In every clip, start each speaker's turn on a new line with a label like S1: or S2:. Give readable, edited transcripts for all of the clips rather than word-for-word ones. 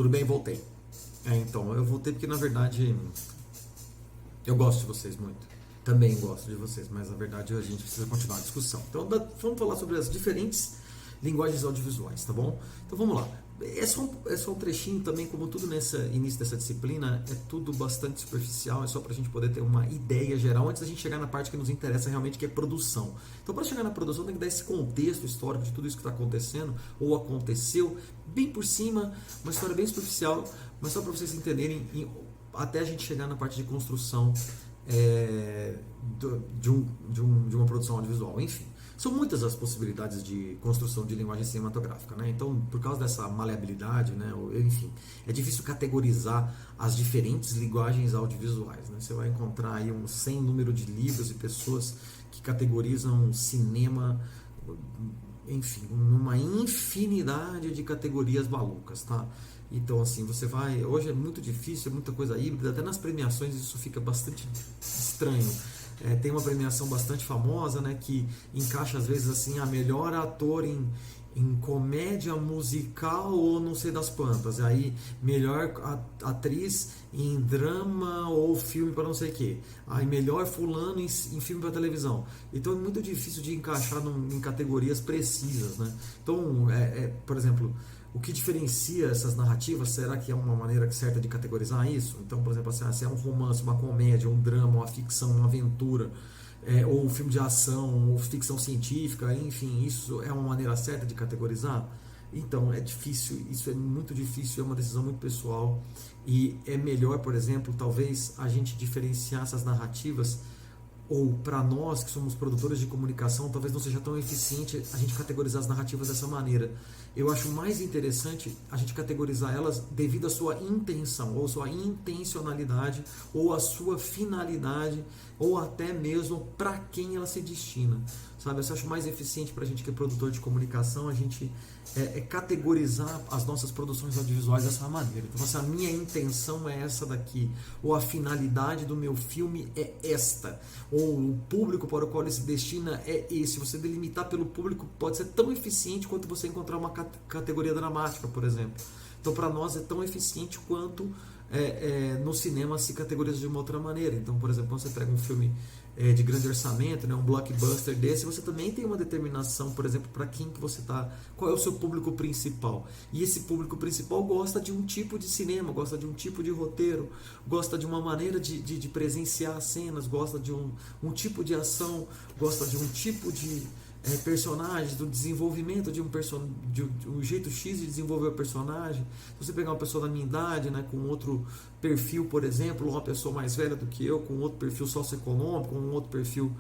S1: Tudo bem, voltei. Então, eu voltei porque na verdade eu gosto de vocês muito. Também gosto de vocês, mas na verdade a gente precisa continuar a discussão. Então, vamos falar sobre as diferentes linguagens audiovisuais, tá bom? Então vamos lá. É só um trechinho também, como tudo nesse início dessa disciplina, é tudo bastante superficial, é só para a gente poder ter uma ideia geral antes da gente chegar na parte que nos interessa realmente, que é produção. Então, para chegar na produção, tem que dar esse contexto histórico de tudo isso que está acontecendo, ou aconteceu, bem por cima, uma história bem superficial, mas só para vocês entenderem, até a gente chegar na parte de construção de uma produção audiovisual, enfim. São muitas as possibilidades de construção de linguagem cinematográfica, né? Então, por causa dessa maleabilidade, né? Enfim, é difícil categorizar as diferentes linguagens audiovisuais, né? Você vai encontrar aí um sem número de livros e pessoas que categorizam cinema, enfim, uma infinidade de categorias malucas, tá? Então, assim, você vai... Hoje é muito difícil, é muita coisa híbrida, até nas premiações isso fica bastante estranho. Tem uma premiação bastante famosa, né, que encaixa às vezes assim, a melhor ator em comédia musical ou não sei das quantas, aí melhor atriz em drama ou filme para não sei o que, aí melhor fulano em filme para televisão. Então é muito difícil de encaixar em categorias precisas, né? Então, por exemplo, o que diferencia essas narrativas, será que é uma maneira certa de categorizar isso? Então, por exemplo, assim, se é um romance, uma comédia, um drama, uma ficção, uma aventura, ou um filme de ação, ou ficção científica, enfim, isso é uma maneira certa de categorizar? Então, é difícil, isso é muito difícil, é uma decisão muito pessoal, e é melhor, por exemplo, talvez a gente diferenciar essas narrativas, ou para nós que somos produtores de comunicação, talvez não seja tão eficiente a gente categorizar as narrativas dessa maneira. Eu acho mais interessante a gente categorizar elas devido à sua intenção, ou sua intencionalidade, ou à sua finalidade, ou até mesmo para quem ela se destina. Sabe? Eu acho mais eficiente para a gente que é produtor de comunicação, a gente categorizar as nossas produções audiovisuais dessa maneira. Então, se a minha intenção é essa daqui, ou a finalidade do meu filme é esta, ou o público para o qual ele se destina é esse. Você delimitar pelo público pode ser tão eficiente quanto você encontrar uma categoria dramática, por exemplo. Então, para nós é tão eficiente quanto no cinema se categoriza de uma outra maneira. Então, por exemplo, quando você pega um filme de grande orçamento, né, um blockbuster desse, você também tem uma determinação, por exemplo, para quem que você está, qual é o seu público principal. E esse público principal gosta de um tipo de cinema, gosta de um tipo de roteiro, gosta de uma maneira de presenciar cenas, gosta de um tipo de ação, gosta de um tipo de personagens, do desenvolvimento de um jeito X de desenvolver o personagem. Se você pegar uma pessoa da minha idade, né, com outro perfil, por exemplo, ou uma pessoa mais velha do que eu, com outro perfil socioeconômico, com outro perfil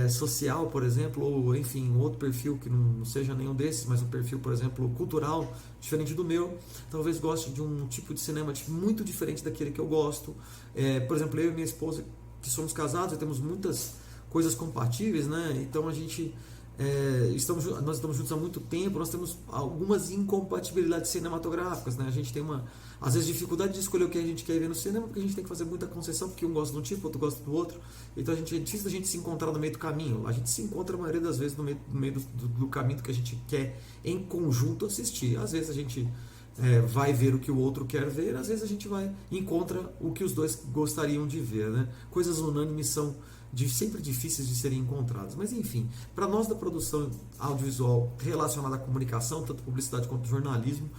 S1: social, por exemplo, ou enfim, outro perfil que não seja nenhum desses, mas um perfil, por exemplo, cultural, diferente do meu, talvez goste de um tipo de cinema muito diferente daquele que eu gosto. Por exemplo, eu e minha esposa, que somos casados, temos muitas coisas compatíveis, né? Então a gente... nós estamos juntos há muito tempo, nós temos algumas incompatibilidades cinematográficas, né? A gente tem às vezes, dificuldade de escolher o que a gente quer ver no cinema, porque a gente tem que fazer muita concessão, porque um gosta de um tipo, outro gosta do outro, então é difícil a gente se encontrar no meio do caminho. A gente se encontra a maioria das vezes no meio do caminho que a gente quer em conjunto assistir. Às vezes a gente vai ver o que o outro quer ver, às vezes a gente encontra o que os dois gostariam de ver, né? Coisas unânimes são sempre difíceis de serem encontradas, mas enfim, para nós da produção audiovisual relacionada à comunicação, tanto publicidade quanto jornalismo,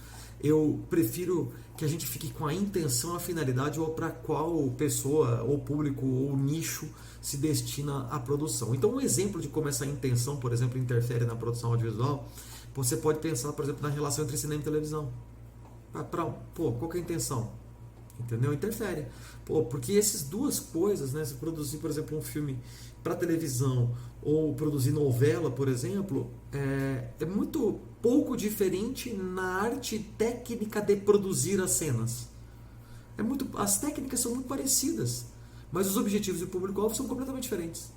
S1: eu prefiro que a gente fique com a intenção, a finalidade ou para qual pessoa, ou público, ou nicho se destina à produção. Então, um exemplo de como essa intenção, por exemplo, interfere na produção audiovisual, você pode pensar, por exemplo, na relação entre cinema e televisão. Qual que é a intenção? Entendeu? Interfere. Porque essas duas coisas, né, se produzir, por exemplo, um filme para televisão ou produzir novela, por exemplo, é muito pouco diferente na arte técnica de produzir as cenas. As técnicas são muito parecidas, mas os objetivos e o público-alvo são completamente diferentes.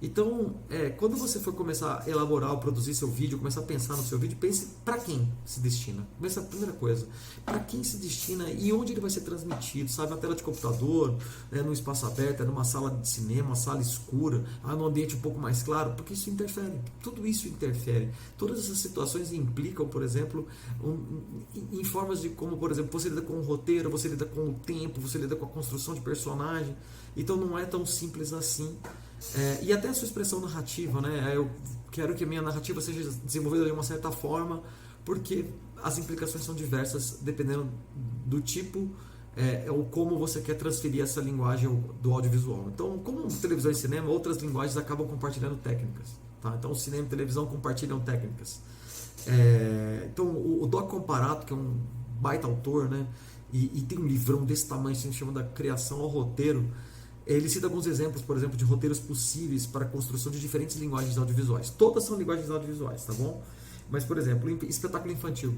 S1: Então, quando você for começar a elaborar ou produzir seu vídeo, começar a pensar no seu vídeo, pense para quem se destina. Essa é a primeira coisa. Para quem se destina e onde ele vai ser transmitido, sabe? Na tela de computador, no espaço aberto, numa sala de cinema, uma sala escura, num ambiente um pouco mais claro, porque isso interfere. Tudo isso interfere. Todas essas situações implicam, por exemplo, em formas de como, por exemplo, você lida com o roteiro, você lida com o tempo, você lida com a construção de personagem. Então não é tão simples assim. E até a sua expressão narrativa, né? Eu quero que a minha narrativa seja desenvolvida de uma certa forma, porque as implicações são diversas dependendo do tipo ou como você quer transferir essa linguagem do audiovisual. Então, como televisão e cinema, outras linguagens acabam compartilhando técnicas. Tá? Então, o cinema e televisão compartilham técnicas. Então, o Doc Comparato, que é um baita autor, né? E tem um livrão desse tamanho, se chama Da Criação ao Roteiro. Ele cita alguns exemplos, por exemplo, de roteiros possíveis para a construção de diferentes linguagens audiovisuais. Todas são linguagens audiovisuais, tá bom? Mas, por exemplo, espetáculo infantil.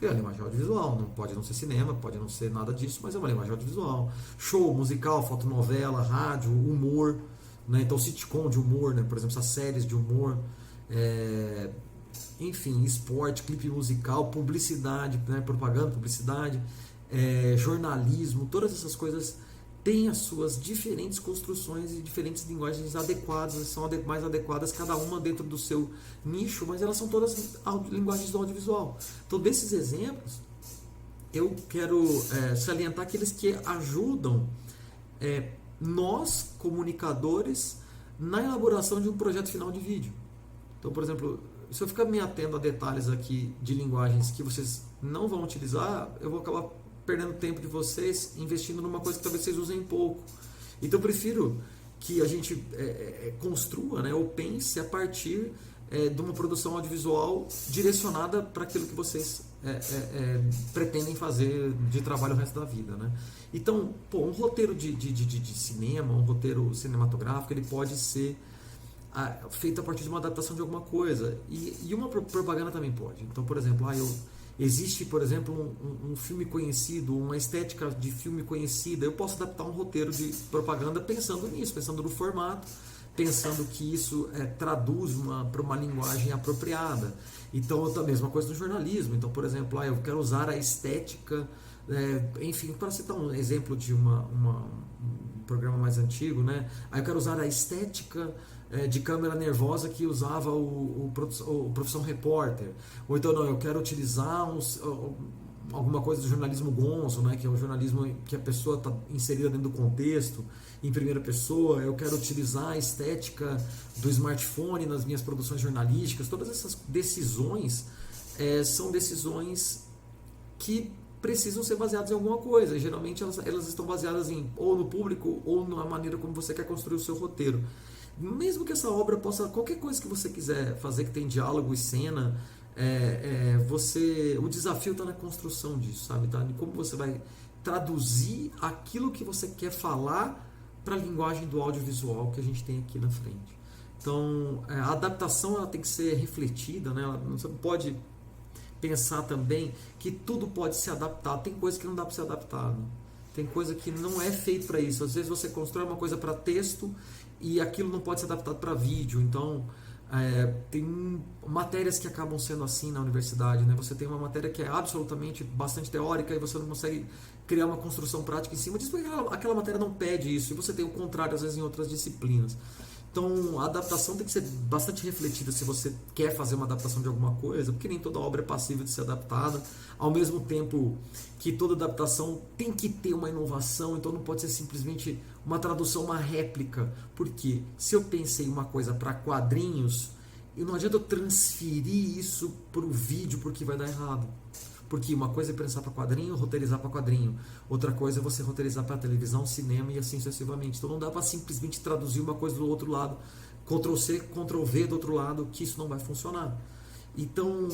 S1: É uma linguagem audiovisual, não pode não ser cinema, pode não ser nada disso, mas é uma linguagem audiovisual. Show, musical, fotonovela, rádio, humor, né? Então sitcom de humor, né? Por exemplo, essas séries de humor, enfim, esporte, clipe musical, publicidade, né? Propaganda, publicidade, jornalismo, todas essas coisas têm as suas diferentes construções e diferentes linguagens adequadas, são mais adequadas cada uma dentro do seu nicho, mas elas são todas linguagens do audiovisual. Então, desses exemplos, eu quero salientar aqueles que ajudam nós, comunicadores, na elaboração de um projeto final de vídeo. Então, por exemplo, se eu ficar me atendo a detalhes aqui de linguagens que vocês não vão utilizar, eu vou acabar perdendo tempo de vocês, investindo numa coisa que talvez vocês usem pouco. Então eu prefiro que a gente construa, né, ou pense a partir de uma produção audiovisual direcionada para aquilo que vocês pretendem fazer de trabalho o resto da vida, né? Então, um roteiro de cinema, um roteiro cinematográfico, ele pode ser feito a partir de uma adaptação de alguma coisa. E uma propaganda também pode. Então, por exemplo, existe, por exemplo, um filme conhecido, uma estética de filme conhecida. Eu posso adaptar um roteiro de propaganda pensando nisso, pensando no formato, pensando que isso traduz para uma linguagem apropriada. Então, a mesma coisa no jornalismo. Então, por exemplo, eu quero usar a estética, enfim, para citar um exemplo de um programa mais antigo, né? Aí eu quero usar a estética de câmera nervosa que usava o Profissão Repórter. Ou então, não, eu quero utilizar alguma coisa do jornalismo gonzo, né, que é o jornalismo que a pessoa está inserida dentro do contexto, em primeira pessoa. Eu quero utilizar a estética do smartphone nas minhas produções jornalísticas. Todas essas decisões são decisões que precisam ser baseadas em alguma coisa. E, geralmente elas estão baseadas ou no público ou na maneira como você quer construir o seu roteiro. Mesmo que essa obra possa, qualquer coisa que você quiser fazer que tem diálogo e cena, o desafio está na construção disso, sabe? Tá? Como você vai traduzir aquilo que você quer falar para a linguagem do audiovisual que a gente tem aqui na frente. Então, a adaptação ela tem que ser refletida, né? Você não pode pensar também que tudo pode ser adaptado. Tem coisa que não dá para ser adaptada. Tem coisa que não é feito para isso. Às vezes você constrói uma coisa para texto e aquilo não pode ser adaptado para vídeo. Então, tem matérias que acabam sendo assim na universidade, né? Você tem uma matéria que é absolutamente bastante teórica e você não consegue criar uma construção prática em cima disso, porque aquela matéria não pede isso. E você tem o contrário, às vezes, em outras disciplinas. Então, a adaptação tem que ser bastante refletida se você quer fazer uma adaptação de alguma coisa, porque nem toda obra é passível de ser adaptada, ao mesmo tempo que toda adaptação tem que ter uma inovação, então não pode ser simplesmente uma tradução, uma réplica, porque se eu pensei uma coisa para quadrinhos, não adianta eu transferir isso para o vídeo, porque vai dar errado. Porque uma coisa é pensar para quadrinho, roteirizar para quadrinho. Outra coisa é você roteirizar para televisão, cinema e assim sucessivamente. Então não dá para simplesmente traduzir uma coisa do outro lado, Ctrl+C, Ctrl+V do outro lado, que isso não vai funcionar. Então,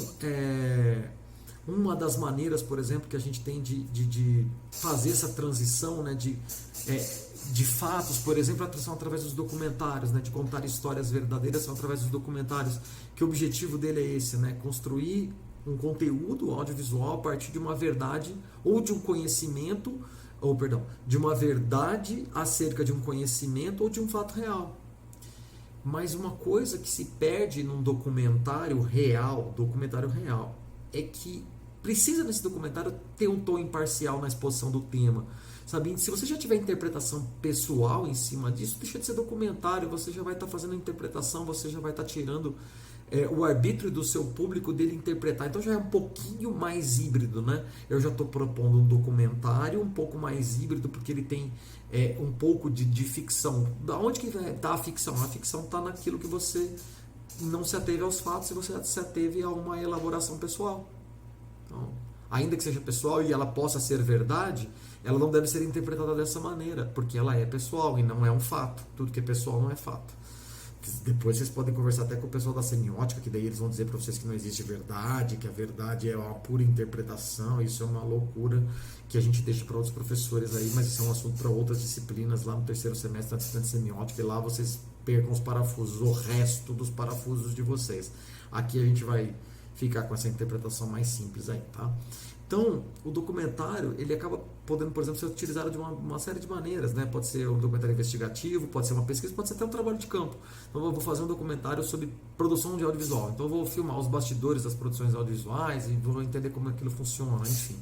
S1: uma das maneiras, por exemplo, que a gente tem de fazer essa transição, né, de fatos, por exemplo, são através dos documentários, né, de contar histórias verdadeiras, são através dos documentários, que o objetivo dele é esse, né, construir um conteúdo audiovisual a partir de uma verdade ou de um conhecimento, de uma verdade acerca de um conhecimento ou de um fato real. Mas uma coisa que se perde num documentário real, é que precisa nesse documentário ter um tom imparcial na exposição do tema. Sabe? Se você já tiver interpretação pessoal em cima disso, deixa de ser documentário, você já vai estar fazendo a interpretação, você já vai estar tirando o arbítrio do seu público dele interpretar. Então já é um pouquinho mais híbrido, né? Eu já estou propondo um documentário um pouco mais híbrido, porque ele tem um pouco de ficção. Da onde que está a ficção? A ficção está naquilo que você não se ateve aos fatos e você se ateve a uma elaboração pessoal. Então, ainda que seja pessoal e ela possa ser verdade, ela não deve ser interpretada dessa maneira, porque ela é pessoal e não é um fato. Tudo que é pessoal não é fato. Depois vocês podem conversar até com o pessoal da semiótica, que daí eles vão dizer para vocês que não existe verdade, que a verdade é uma pura interpretação. Isso é uma loucura que a gente deixa para outros professores aí, mas isso é um assunto para outras disciplinas lá no terceiro semestre da disciplina de semiótica, e lá vocês percam os parafusos, o resto dos parafusos de vocês. Aqui a gente vai ficar com essa interpretação mais simples aí, tá? Então, o documentário, ele acaba podendo, por exemplo, ser utilizado de uma série de maneiras, né? Pode ser um documentário investigativo, pode ser uma pesquisa, pode ser até um trabalho de campo. Então, eu vou fazer um documentário sobre produção de audiovisual. Então, eu vou filmar os bastidores das produções audiovisuais e vou entender como aquilo funciona, enfim.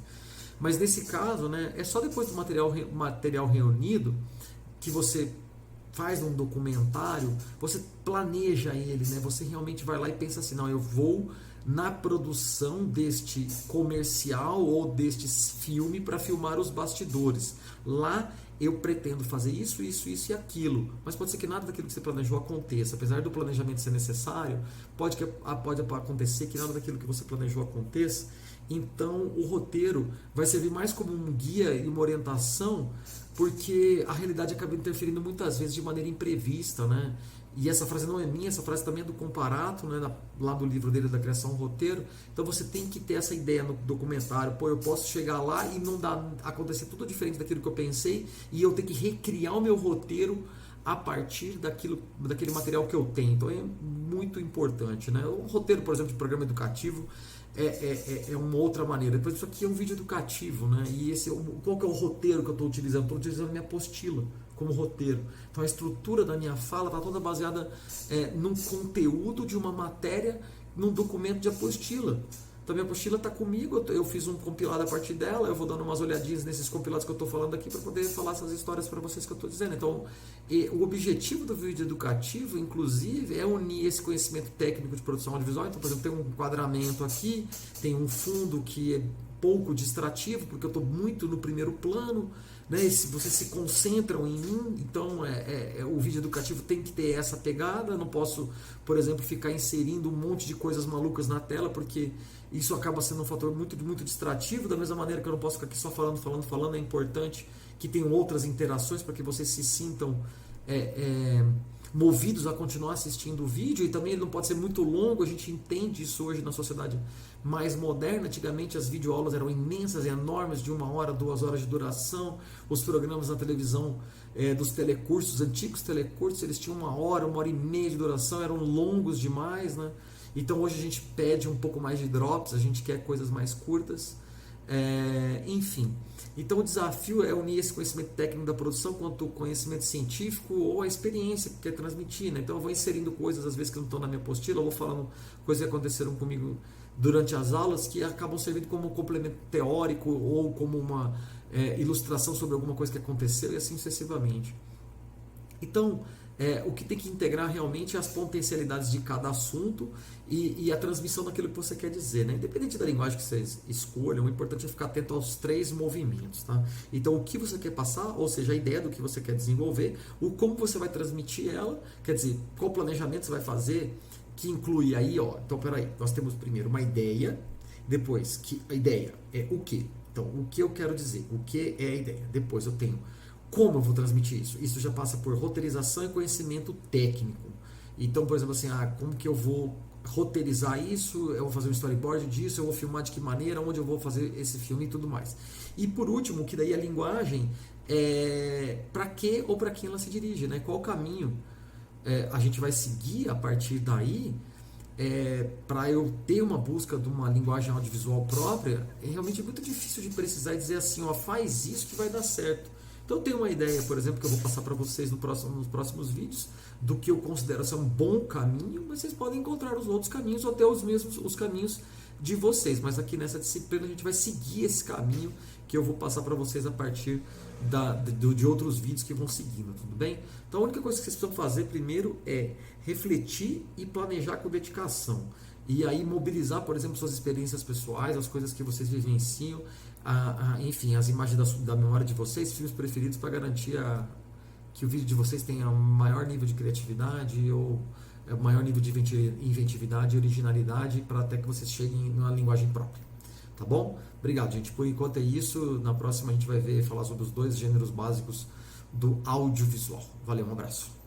S1: Mas nesse caso, né, é só depois do material reunido que você faz um documentário, você planeja ele, né? Você realmente vai lá e pensa assim, não, eu vou na produção deste comercial ou deste filme para filmar os bastidores. Lá eu pretendo fazer isso, isso, isso e aquilo. Mas pode ser que nada daquilo que você planejou aconteça. Apesar do planejamento ser necessário, pode acontecer que nada daquilo que você planejou aconteça. Então o roteiro vai servir mais como um guia e uma orientação, porque a realidade acaba interferindo muitas vezes de maneira imprevista, né? E essa frase não é minha, essa frase também é do Comparato, né, lá do livro dele da criação roteiro. Então você tem que ter essa ideia no documentário. Pô, eu posso chegar lá e não acontecer tudo diferente daquilo que eu pensei, e eu ter que recriar o meu roteiro a partir daquele material que eu tenho. Então é muito importante, né? O roteiro, por exemplo, de programa educativo é uma outra maneira. Depois, isso aqui é um vídeo educativo, né? E qual que é o roteiro que eu estou utilizando? Estou utilizando minha apostila como roteiro. Então a estrutura da minha fala está toda baseada num conteúdo de uma matéria, num documento de apostila. Então minha apostila está comigo, eu fiz um compilado a partir dela, eu vou dando umas olhadinhas nesses compilados que eu estou falando aqui para poder falar essas histórias para vocês que eu estou dizendo. Então o objetivo do vídeo educativo, inclusive, é unir esse conhecimento técnico de produção audiovisual. Então, por exemplo, tem um enquadramento aqui, tem um fundo que é pouco distrativo, porque eu estou muito no primeiro plano, né? Se vocês se concentram em mim, então o vídeo educativo tem que ter essa pegada. Eu não posso, por exemplo, ficar inserindo um monte de coisas malucas na tela, porque isso acaba sendo um fator muito, muito distrativo. Da mesma maneira que eu não posso ficar aqui só falando, é importante que tenham outras interações para que vocês se sintam movidos a continuar assistindo o vídeo. E também ele não pode ser muito longo, a gente entende isso hoje na sociedade mais moderna. Antigamente as videoaulas eram imensas, enormes, de 1 hora, 2 horas de duração. Os programas na televisão dos telecursos, antigos telecursos, eles tinham 1 hora, 1h30 de duração, eram longos demais, né? Então hoje a gente pede um pouco mais de drops, a gente quer coisas mais curtas, enfim. Então o desafio é unir esse conhecimento técnico da produção quanto o conhecimento científico ou a experiência que quer transmitir, né? Então eu vou inserindo coisas às vezes que não estão na minha apostila, eu vou falando coisas que aconteceram comigo durante as aulas que acabam servindo como um complemento teórico ou como uma ilustração sobre alguma coisa que aconteceu, e assim sucessivamente. Então o que tem que integrar realmente é as potencialidades de cada assunto e a transmissão daquilo que você quer dizer, né? Independente da linguagem que vocês escolham, o importante é ficar atento aos 3 movimentos, tá? Então, o que você quer passar, ou seja, a ideia do que você quer desenvolver, o como você vai transmitir ela, quer dizer, qual planejamento você vai fazer, que inclui aí, ó, então, peraí, nós temos primeiro uma ideia, depois, que a ideia é o quê? Então, o que eu quero dizer, o que é a ideia? Depois eu tenho como eu vou transmitir isso? Isso já passa por roteirização e conhecimento técnico. Então, por exemplo, assim, como que eu vou roteirizar isso? Eu vou fazer um storyboard disso? Eu vou filmar de que maneira? Onde eu vou fazer esse filme e tudo mais? E por último, que daí a linguagem para que ou para quem ela se dirige, né? Qual o caminho a gente vai seguir a partir daí para eu ter uma busca de uma linguagem audiovisual própria? É realmente muito difícil de precisar e dizer assim, ó, faz isso que vai dar certo. Então eu tenho uma ideia, por exemplo, que eu vou passar para vocês nos próximos vídeos, do que eu considero ser um bom caminho, mas vocês podem encontrar os outros caminhos ou até os caminhos de vocês. Mas aqui nessa disciplina a gente vai seguir esse caminho que eu vou passar para vocês a partir de outros vídeos que vão seguindo, tudo bem? Então a única coisa que vocês precisam fazer primeiro é refletir e planejar com dedicação. E aí mobilizar, por exemplo, suas experiências pessoais, as coisas que vocês vivenciam, enfim, as imagens da memória de vocês, filmes preferidos, para garantir que o vídeo de vocês tenha um maior nível de criatividade ou maior nível de inventividade e originalidade, para até que vocês cheguem numa linguagem própria. Tá bom? Obrigado, gente. Por enquanto é isso. Na próxima a gente vai falar sobre os 2 gêneros básicos do audiovisual. Valeu, um abraço.